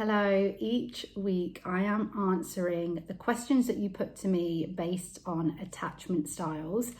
Hello. Each week I am answering the questions that you put to me based on attachment styles.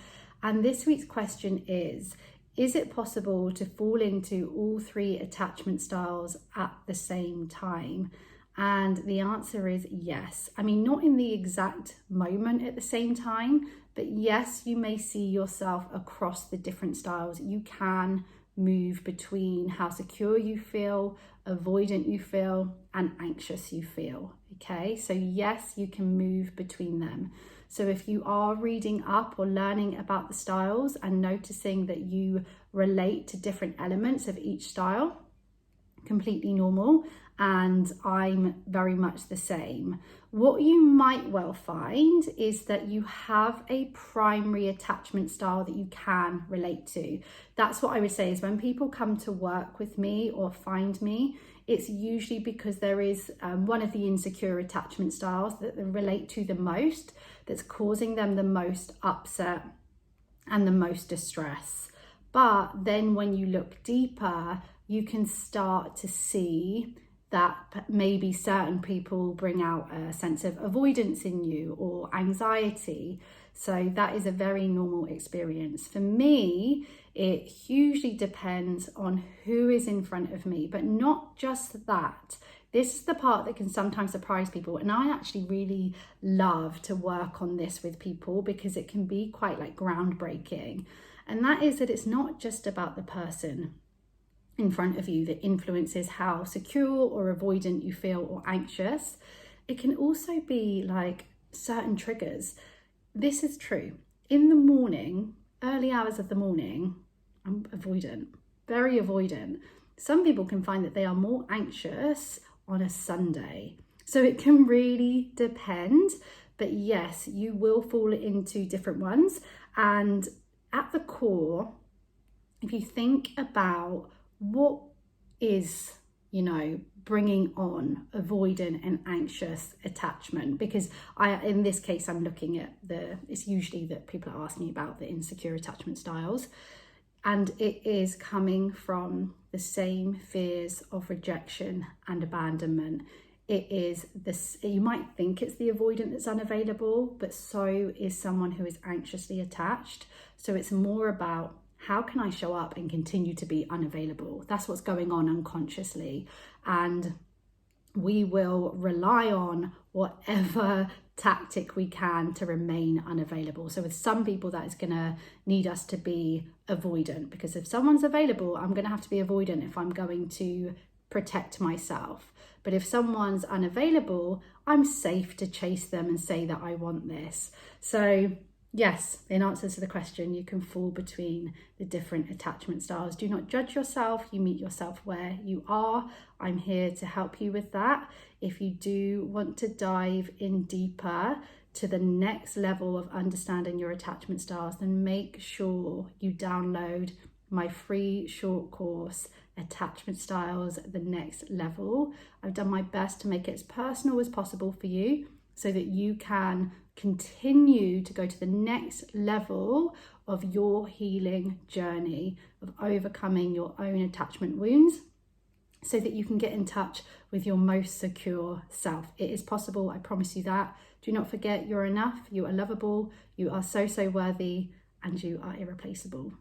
And this week's question is it possible to fall into all three attachment styles at the same time? And the answer is yes. I mean, not in the exact moment at the same time, but yes, you may see yourself across the different styles. You can move between how secure you feel, avoidant you feel, and anxious you feel. Okay, so yes, you can move between them. So if you are reading up or learning about the styles and noticing that you relate to different elements of each style, completely normal, and I'm very much the same. What you might well find is that you have a primary attachment style that you can relate to. That's what I would say is when people come to work with me or find me, it's usually because there is one of the insecure attachment styles that they relate to the most, that's causing them the most upset and the most distress. But then when you look deeper, you can start to see that maybe certain people bring out a sense of avoidance in you or anxiety. So that is a very normal experience. For me, it hugely depends on who is in front of me, but not just that. This is the part that can sometimes surprise people. And I actually really love to work on this with people because it can be quite like groundbreaking. And that is that it's not just about the person in front of you that influences how secure or avoidant you feel or anxious. It can also be like certain triggers. This is true. In the morning, early hours of the morning, I'm avoidant, very avoidant. Some people can find that they are more anxious on a Sunday. So it can really depend. But yes, you will fall into different ones. And at the core, if you think about what is, bringing on avoidant and anxious attachment, because in this case, I'm looking at it's usually that people are asking about the insecure attachment styles, and it is coming from the same fears of rejection and abandonment. It is this, you might think it's the avoidant that's unavailable, but so is someone who is anxiously attached. So it's more about, how can I show up and continue to be unavailable? That's what's going on unconsciously. And we will rely on whatever tactic we can to remain unavailable. So with some people, that is going to need us to be avoidant, because if someone's available, I'm going to have to be avoidant if I'm going to protect myself. But if someone's unavailable, I'm safe to chase them and say that I want this. So yes, in answer to the question, you can fall between the different attachment styles. Do not judge yourself. You meet yourself where you are. I'm here to help you with that. If you do want to dive in deeper to the next level of understanding your attachment styles, then make sure you download my free short course, Attachment Styles, the Next Level. I've done my best to make it as personal as possible for you, so that you can continue to go to the next level of your healing journey, of overcoming your own attachment wounds, so that you can get in touch with your most secure self. It is possible, I promise you that. Do not forget, you're enough, you are lovable, you are so worthy, and you are irreplaceable.